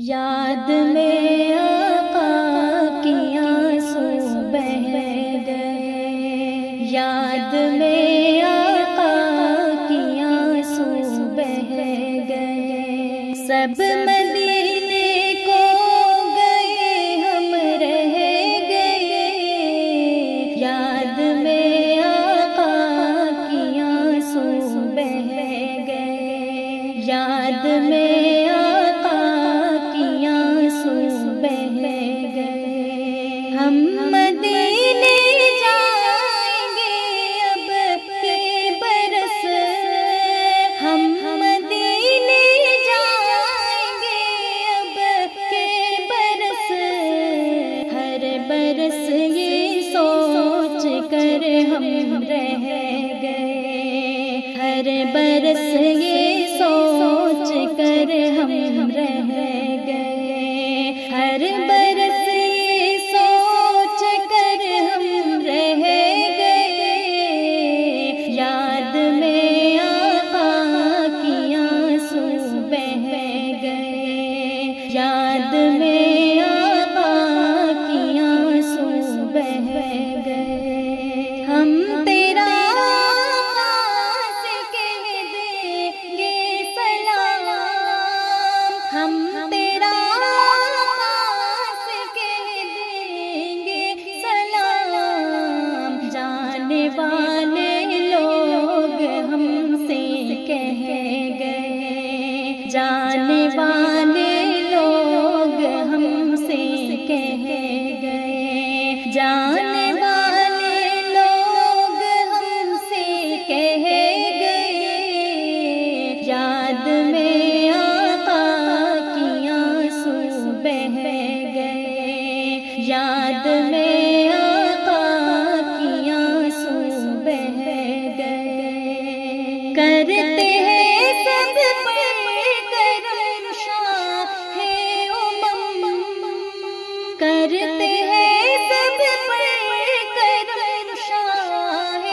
یاد میں آقا کی آنسو بہہ گئے، یاد میں آقا کی آنسو بہہ گئے، سب مدینے کو گئے ہم رہ گئے، یاد میں آقا کی آنسو بہہ گئے، یاد میں ہم مدینے جائیں گے اب کے برس، ہم مدینے جائیں گے اب کے برس، ہر برس یہ سوچ کر ہم رہ گئے، ہر برس یہ سوچ کر ہم رہ گئے، ہر برس جانے والے لوگ ہم سے کہہ گئے، جانے والے لوگ ہم سے کہہ گئے، یاد میں آقا کی آنسو بہہ گئے، یاد میں آقا کی آنسو بہہ گئے، کرتے کرتے ہیں سب پر کرم شاہ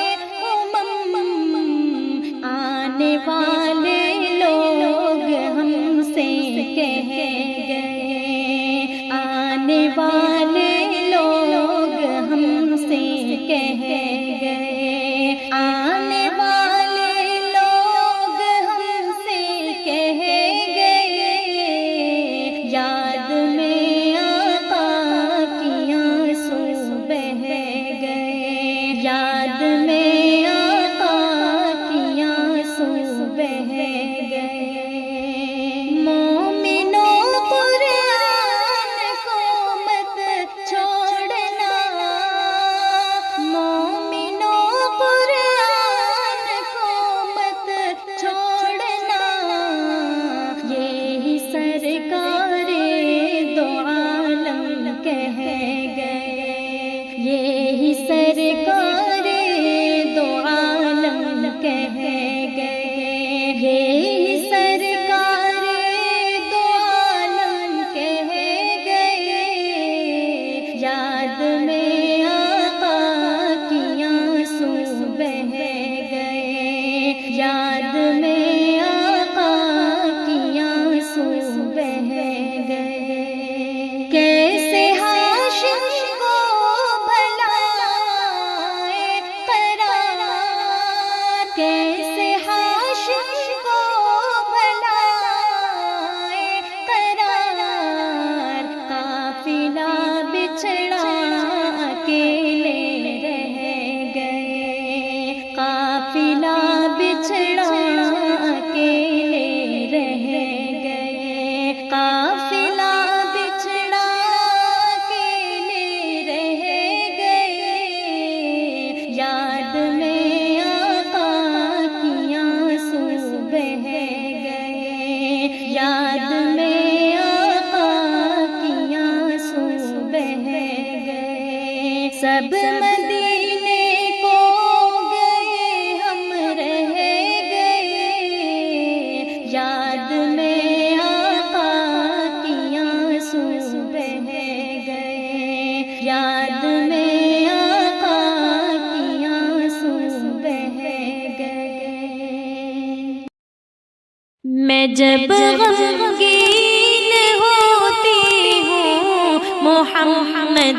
امم، آنے والے لوگ ہم سے کہہ گئے، آنے والے لوگ ہم سے کہہ گئے، آنے والے لوگ ہم سے کہہ گئے، یاد میں یاد میں آقا کی آنسو بہہ گئے، مومنوں قرآن کو مت چھوڑنا، مومنوں قرآن کو مت چھوڑنا، یہی سرکار دو عالم کہہ گئے، یہی سرکار دو عالم کہہ گئے، یہی سرکار دو عالم کہہ گئے، یاد میں آقا کی آنسو بہہ گئے، یاد میں آقا کی آنسو بہہ گئے، کیسے ہاشم کو کیسے ہاشم کو بھلائے قرار، قافلہ بچھڑا اکیلے رہ گئے، قافلہ بچھڑا اکیلے رہ گئے، قافلہ بچھڑا اکیلے رہ گئے، یاد میں بہہ گئے، یاد میں آقا کی آنسو بہہ گئے، سب مدینے کو گئے ہم رہ گئے، یاد میں آقا کی آنسو بہہ گئے، یاد میں آقا کی آنسو بہہ گئے۔ میں جب غمگین ہوں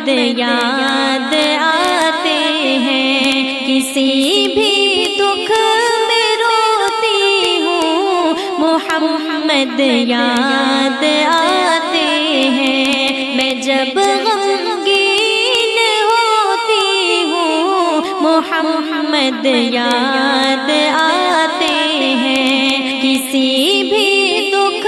محمد یاد آتے ہیں، کسی بھی دکھ میں روتی ہوں، محمد یاد آتے ہیں، میں جب غمگین ہوتی ہوں، محمد یاد آتے ہیں، کسی بھی دکھ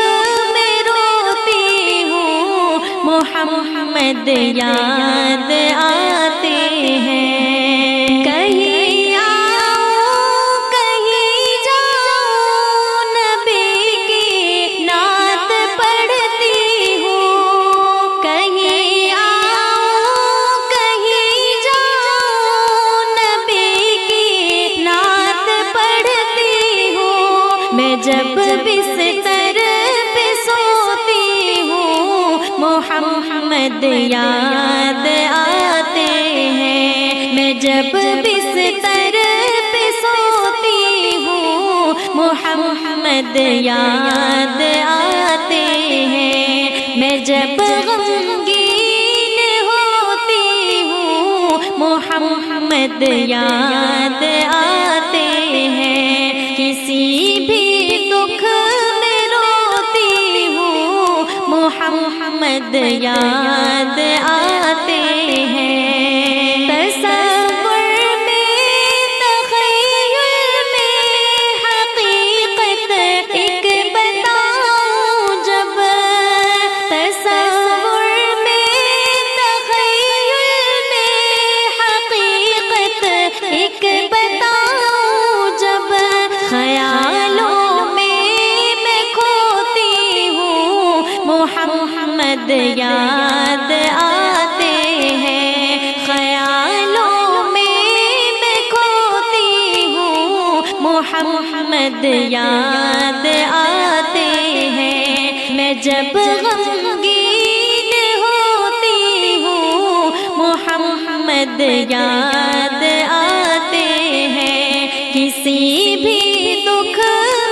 میں روتی ہوں، محمد یاد آتے ہیں، کہیں آؤں کہیں جاؤں، نبی کی نعت پڑھتی ہوں، کہیں آؤں کہیں جاؤں، نبی کی نعت پڑھتی ہوں، میں جب بستر پہ سوتی ہوں، محمد یاد آتے ہیں، میں جب بستر پہ سوتی ہوں، محمد یاد آتے ہیں، میں جب غمگین ہوتی ہوں، محمد یاد آتے ہیں، کسی بھی دکھ میں روتی ہوں، محمد یاد آتے ہیں، تصور میں تخیل میں حقیقت ایک بتاؤں جب، تصور میں تخیل میں حقیقت ایک بتاؤں جب، خیالوں میں میں کھوتی ہوں، محمد یاد آتے ہیں، خیالوں میں میں کھوتی ہوں، محمد یاد آتے ہیں، میں جب غمگین ہوتی ہوں، محمد یاد آتے ہیں، کسی بھی دکھ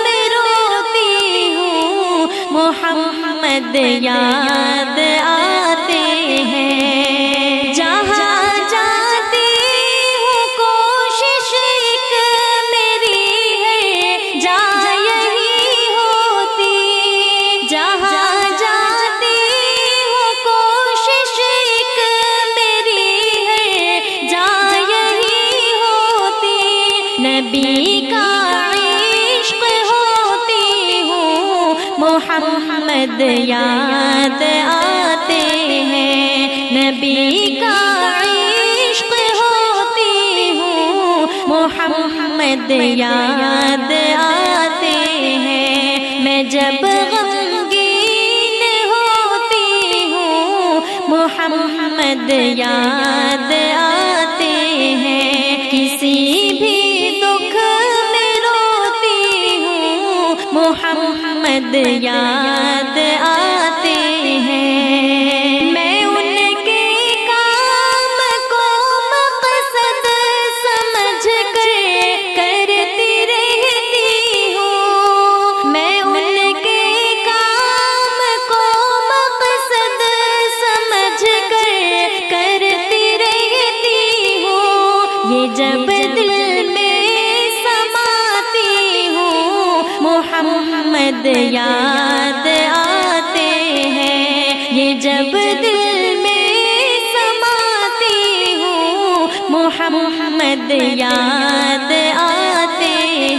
میں روتی ہوں، محمد یاد آتے ہیں، جہاں جاتی ہوں کوشش ایک میری ہے، جا یہی ہوتی، جہاں جاتی ہوں کوشش ایک میری ہے، جا یہی ہوتی، نبی کا عشق ہوتی ہوں، محمد یاد آتے ہیں، نبی کا عشق ہوتی ہوں، محمد یاد آتے ہیں، میں جب غمگین ہوتی ہوں، محمد یاد آتے ہیں، کسی بھی دکھ میں روتی ہوں، محمد یاد آتے ہیں، میں ان کے کام کو مقصد سمجھ کر کرتی رہتی ہوں، میں ان کے کام کو مقصد سمجھ کر کرتی رہتی ہوں، یہ جب دل میں سماتی ہوں، محمد یاد آتے ہیں، یہ جب دل میں سماتی ہوں، محمد یاد آتے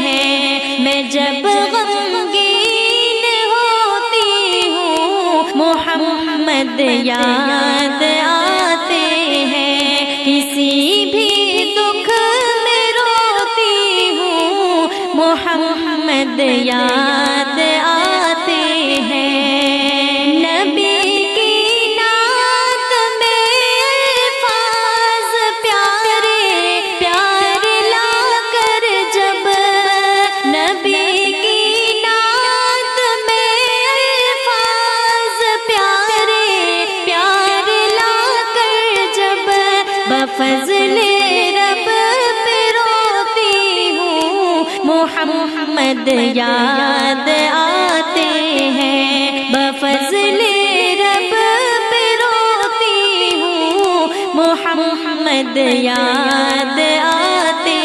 ہیں، میں جب غمگین ہوتی ہوں، محمد یاد آتے ہیں، کسی بھی دکھ میں روتی ہوں، محمد یاد آتے ہیں، نبی کی نعت میں الفاظ پیارے پیارے لا کر جب، نبی کی نعت میں الفاظ پیارے پیارے لا کر جب، بفضل رب پہ روتی ہوں، محمد یاد آتے ہیں، بفضل رب پہ روتی ہوں، محمد یاد آتے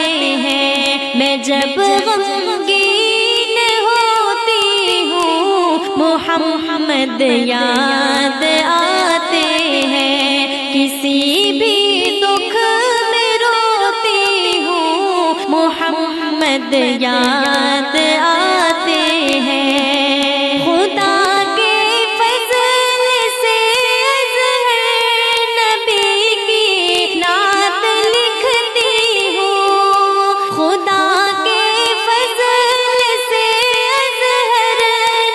ہیں، میں جب غمگین ہوتی ہوں محمد یاد آتے ہیں، کسی بھی دکھ میں روتی ہوں محمد یاد آتے ہیں، خدا کے فضل سے اظہر نبی کی نعت لکھتی ہوں، خدا کے فضل سے اظہر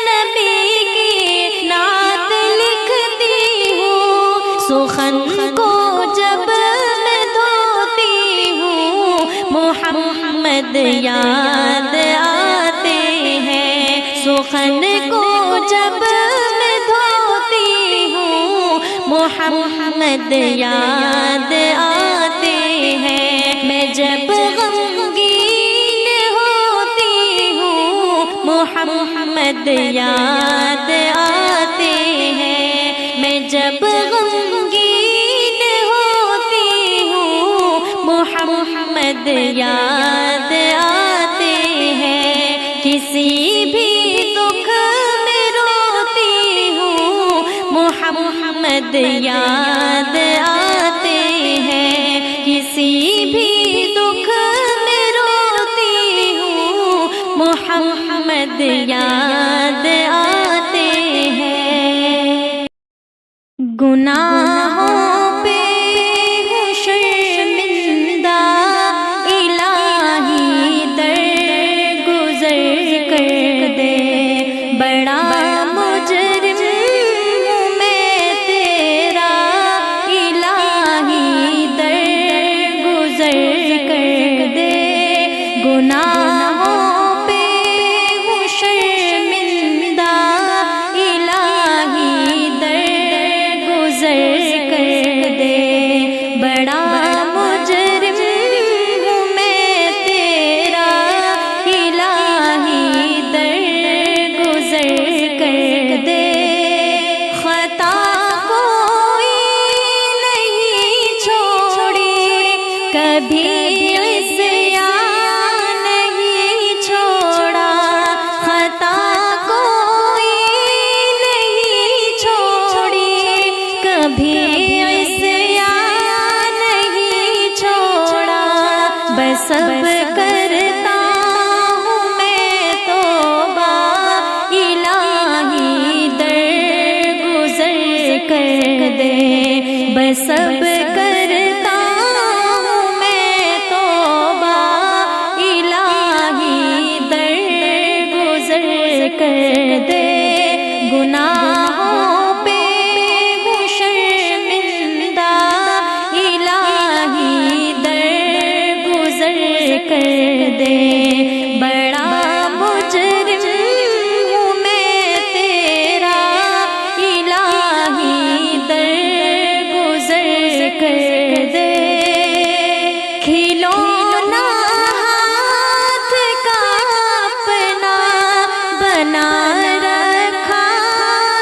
نبی کی نعت لکھتی ہوں، سخن کو جب میں دھوتی ہوں محمد یاد آتے ہیں، سخن کو جب میں دھوتی ہوں محمد یاد آتے ہیں، میں جب غمگین ہوتی ہوں محمد یاد آتے ہیں، میں جب غمگین ہوتی ہوں محمد یاد آتے ہیں، کسی بھی دکھ میں روتی ہوں محمد یاد آتے ہیں، کسی بھی دکھ میں روتی ہوں محمد یاد آتے ہیں، گناہوں پہ ہوں شرمندہ الہی در گزر کر دے، بڑا مجرم ہوں میں تیرا الہی در گزر کر دے، گناہوں پہ ہوں شرمندہ الہی در گزر کر دے، بڑا مجرم ہوں میں تیرا الہی در گزر کر دے، خطا کوئی نہیں چھوڑی کبھی عصیان نہیں چھوڑا، خطا کوئی نہیں چھوڑی کبھی عصیان نہیں چھوڑا، بس اب کرتا ہوں میں توبہ الہی در گزر کر دے، بس اب کرتا ہوں میں توبہ الہی در گزر کر دے، گناہوں پہ ہوں شرمندہ الہی در گزر کر دے، بڑا مجرم ہوں میں تیرا الہی در گزر کر دے، کھلونا ہاتھ کا اپنا بنا رکھا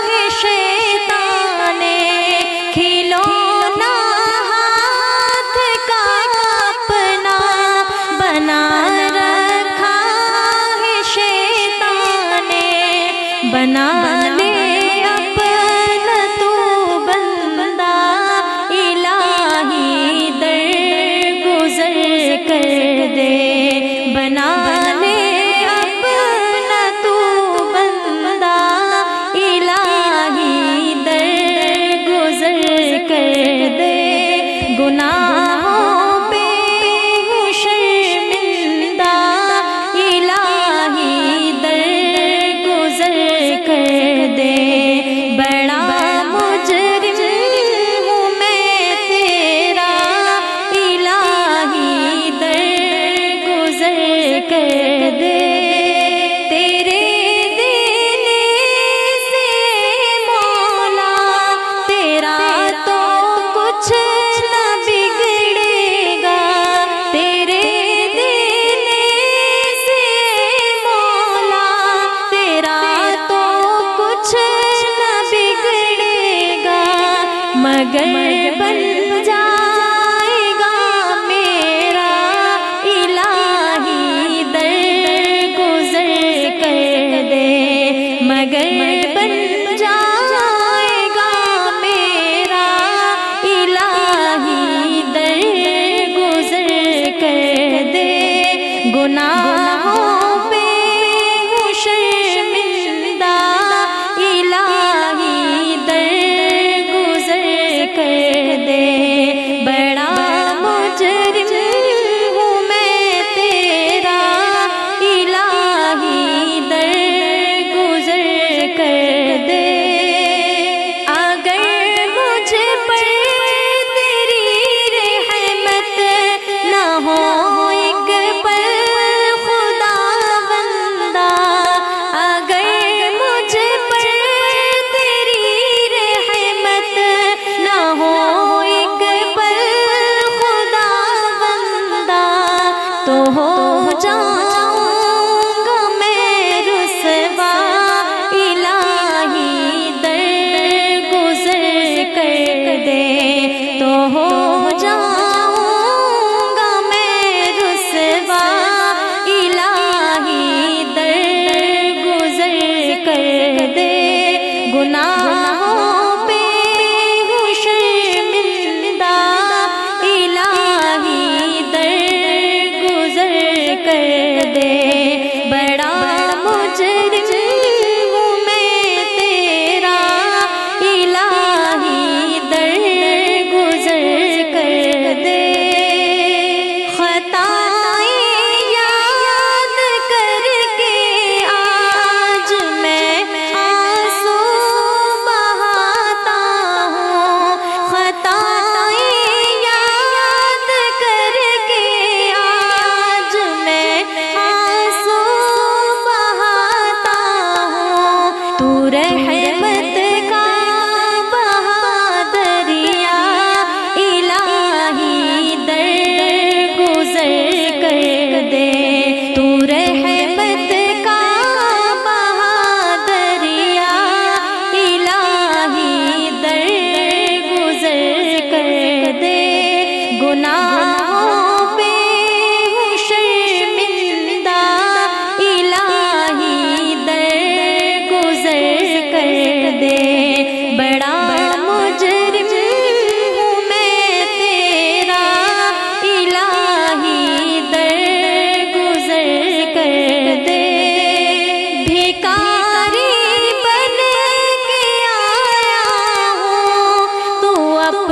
ہے شیطان نے، کھلونا ہاتھ کا اپنا بنا رکھا ہے شیطان نے، بنا لے اپنا تو بندہ الہی در گزر کر دے، بنا لے اپنا تو بندہ الہی در گزر کر دے، گناہوں پہ ہوں شرمندہ الہی در گزر کر دے، بڑا مجرم ہوں میں تیرا الہی در گزر کر دے، تیرے دینے سے مولا تیرا تو کچھ نہ بگڑے گا، تیرے دینے سے مولا تیرا تو کچھ نہ بگڑے گا، مگر بن جائے گا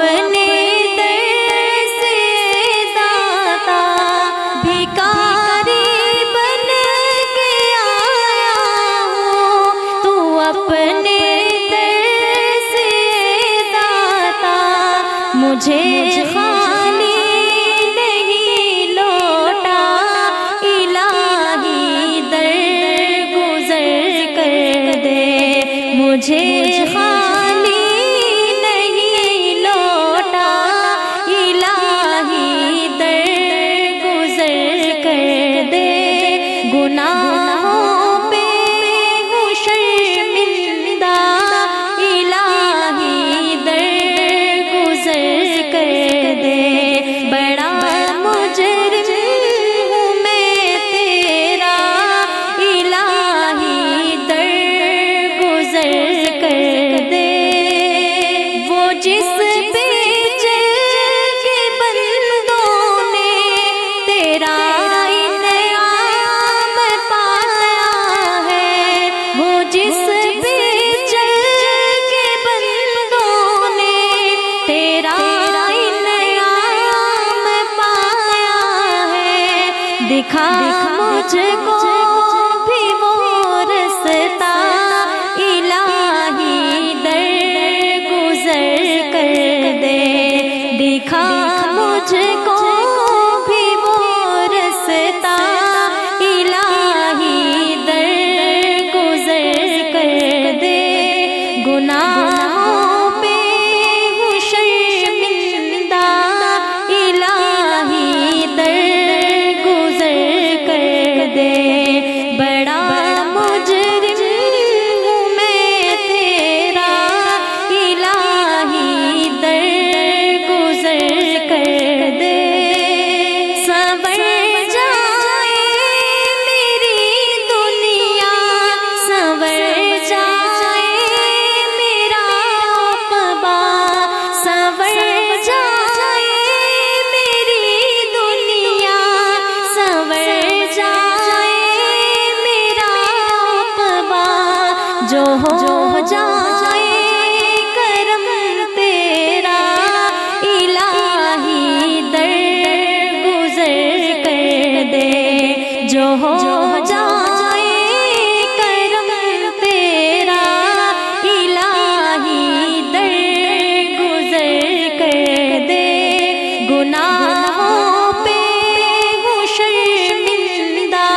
اپنے در سے داتا بھکاری بن کے آیا ہوں، تو اپنے در سے داتا مجھے خالی نہیں لوٹا، الہی در گزر کر دے مجھے خالی نہیں لوٹا، الہی در گزر کر دے، گناہوں پہ ہوں شرمندہ، الہی در گزر کر دے، بڑا مجرم ہوں میں تیرا، الہی در گزر کر دے، وہ جس پہ چل کے بندوں نے تیرا انعام پایا ہے، وہ جس پہ چل کے بندوں نے تیرا انعام پایا ہے، دکھا مجھ کو بھی وہ رستہ، الہی در گزر کر دے، دکھا مجھ کو بھی وہ رستہ، الہی در گزر کر دے، گناہوں پہ ہوں شرمندہ، الہی در گزر کر دے، بڑا مجرم ہوں میں تیرا، الہی در گزر کر دے، سنور جائے میری دنیا، سنور جائے میرا عقبہ، سنور جائے میری دنیا، سنور جائے میرا عقبہ، جو ہو جائے کرم تیرا، الہی در گزر کر دے، جو ہو جائے کرم تیرا، الہی در گزر کر دے، گناہوں پہ ہوں شرمندہ،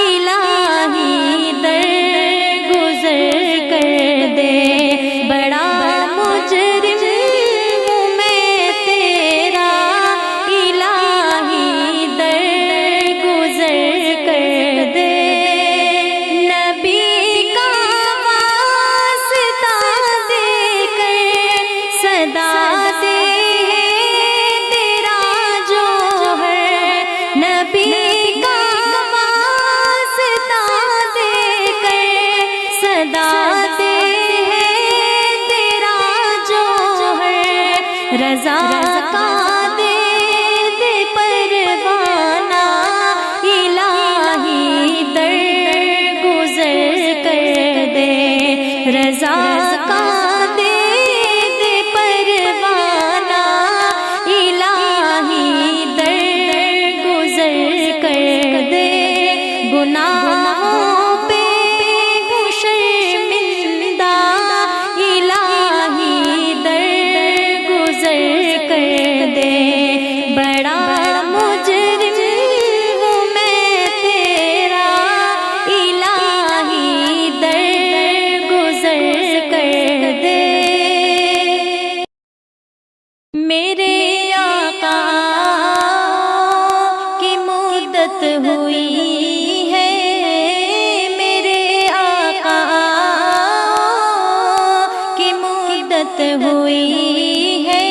الہی در گزر کر دے، بڑا مجرم ہوں میں تیرا، الہی در گزر کر دے، نبی کا واسطہ دے کر صدا دے تیرا جو ہے، نبی کا واسطہ دے کر صدا دے تیرا جو ہے، رضا کا دے دے پروانہ، الہی در گزر کر دے، رضا کا دے دے پروانہ، الہی در گزر کر دے، گناہوں پہ ہوں شرمندہ، الہی در گزر کر دے، بڑا مجرم ہوں میں تیرا، الہی در گزر کر دے، میرے آقا کی مدت ہوئی ہے، میرے آقا کی مدت ہوئی ہے،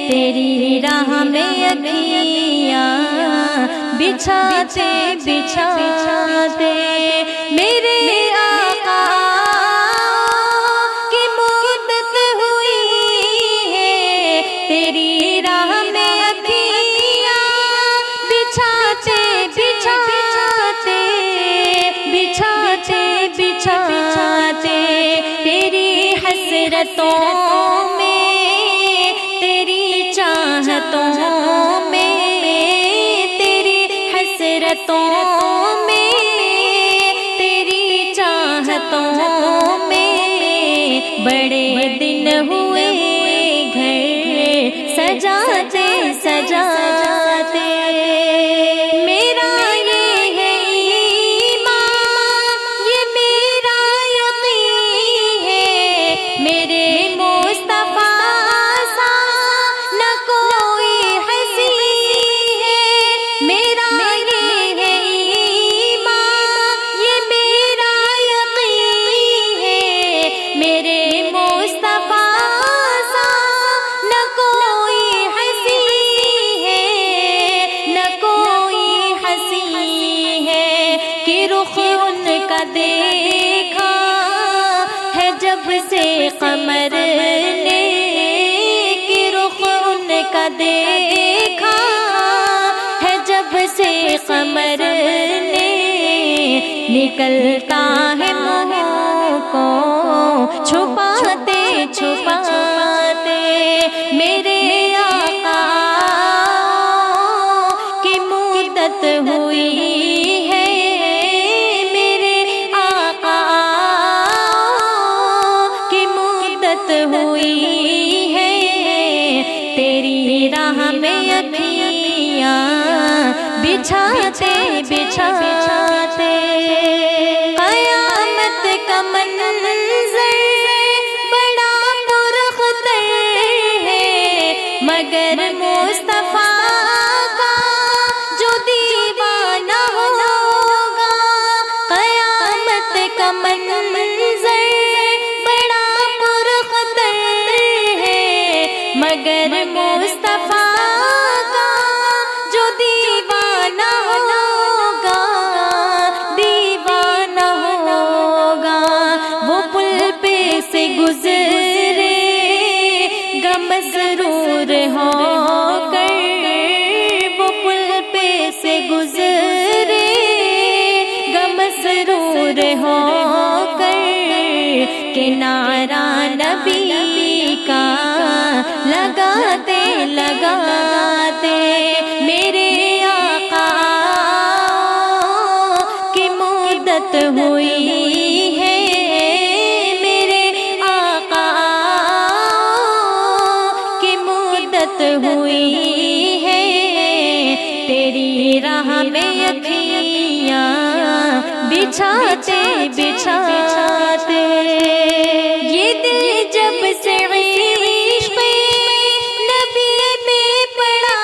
تیری راہ میں اکھیاں بچھاتے بچھاتے، میرے آقا کی مدت ہوئی ہے، تیری راہ میں اکھیاں بچھاتے بچھاتے بچھاتے بچھاتے، تیری حسرتوں میں تیری چاہتوں میں، تیری حسرتوں میں، تیری چاہتوں میں، بڑے دن ہوئے گھر سجاتے سجاتے۔ میرا یہ ہے ایمان، یہ میرا یقین ہے، میرے مصطفیٰ سا نہ کوئی حسین ہے۔ میرا یہ ہے ایمان، یہ میرا یقین ہے، میرے مصطفیٰ سا نہ کوئی حسین ہے، نہ کوئی حسین ہے، کہ رخ ان کا دیکھا ہے جب سے قمر نے، کہ رخ ان کا دیکھا ہے جب سے قمر نے، نکلتا ہے منہ کو چھپاتے چھپاتے۔ میرے آقا کی مدت ہوئی ہے، میرے آقا کی مدت ہوئی ہے، تیری راہ میں اکھیاں بچھاتے بچھاتے۔ قیامت کا منظر بڑا پرخطر ہے، مگر مصطفیٰ کا جو دیوانہ ہوگا۔ قیامت کا منظر بڑا پرخطر ہے، مگر مصطفیٰ کا جو دیوانہ ہوگا، دیوانہ ہوگا۔ وہ پل پہ سے گزرے گا مسرور ہو کر، وہ پل پہ سے گزرے گا مسرور ہو کر، کنارہ نبی کا لگاتے لگاتے۔ میرے آقا کی مدت ہوئی ہے، میرے آقا کی مدت ہوئی ہے، تیری راہ میں اکھیاں بچھاتے بچھاتے۔ یہ دل جب سے عشق نبی میں پڑا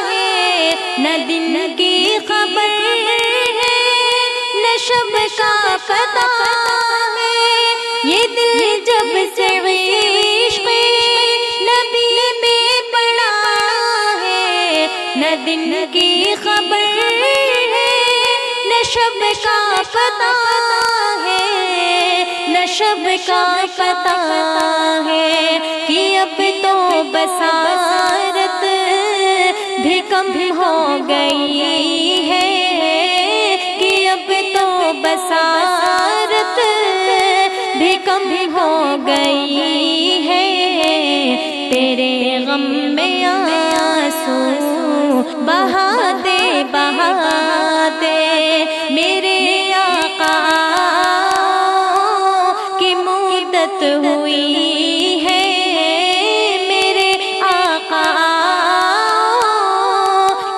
ہے، نہ دن کی خبر ہے نہ شب کا پتہ ہے۔ یہ دل جب سے عشق نبی میں پڑا ہے، نہ دن کی خبر ہے نہ شب کا پتہ ہے، نہ شب کا پتہ ہے، کہ اب تو بصارت بھی کم ہو گئی ہے، کہ اب تو بصارت بھی کم ہو گئی ہے، تیرے غم میں آنسو بہاتے بہاتے۔ میرے آقا کی مدت ہوئی ہے، میرے آقا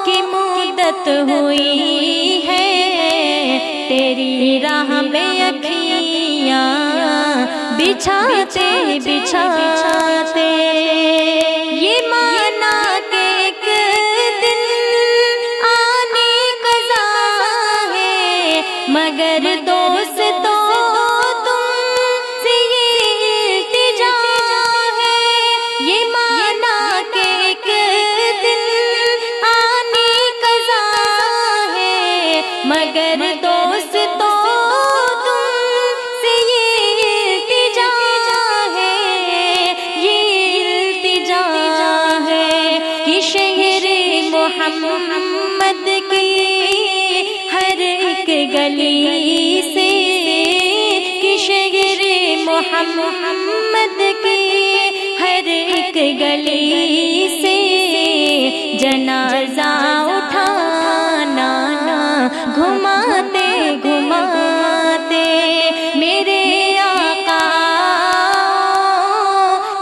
کی مدت ہوئی ہے، تیری راہ میں اکھیاں بچھاتے بچھاتے۔ یہ مانا کہ ایک دن آنے قضا ہے، مگر دوست تو تم سے یہ التجا ہے۔ یہ مانا کہ ایک دن آنے قضا ہے، مگر دوست تو تم سے یہ التجا ہے، یہ التجا ہے، کہ شہر محمد کی ہر ایک گلی سے، کہ شہر محمد کی ہر ایک گلی سے جنازہ اٹھانا، گھماتے گھماتے میرے آقا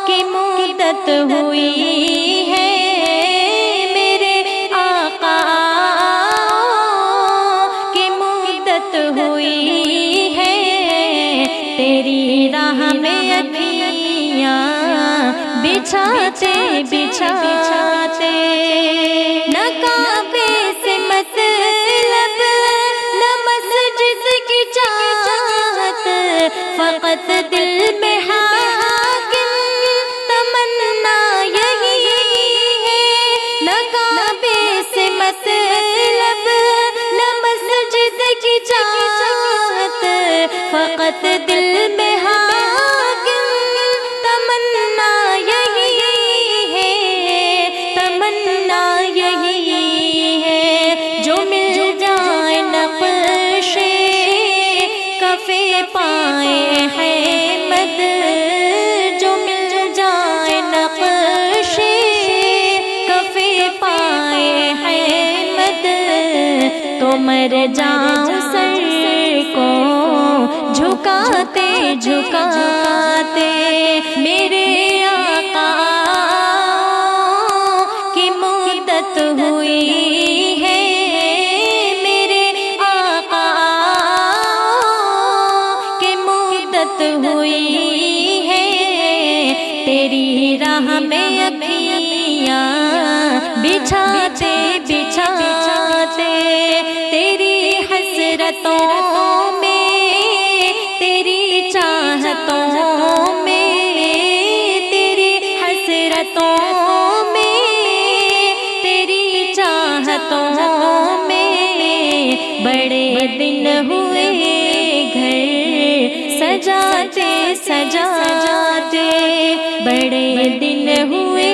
کی مدت ہوئی ہے، میرے آقا کی مدت ہوئی ہے، تیری راہ میں اکھیاں بچھاتے بچھاتے، نہ کعبے سے مطلب نہ مسجد کی چاہت، فقط دل میں حاکم تمنا یہی ہے، نہ کعبے سے مطلب نہ مسجد کی چاہت، فقط دل میں پائے ہیں مد، جو مل جائے نقش کفے پائے ہیں مد، تو مر جاؤں سر کو جھکاتے جھکاتے، میرے آقا کی مدت ہوئی ہے، ہوئی ہے، تیری راہ میں اکھیاں بچھاتے بچھاتے، تیری حسرتوں میں تیری چاہتوں میں، تیری حسرتوں میں تیری چاہتوں میں، بڑے دن ہوئے گھر سجاتے سجاتے، بڑے دن ہوئے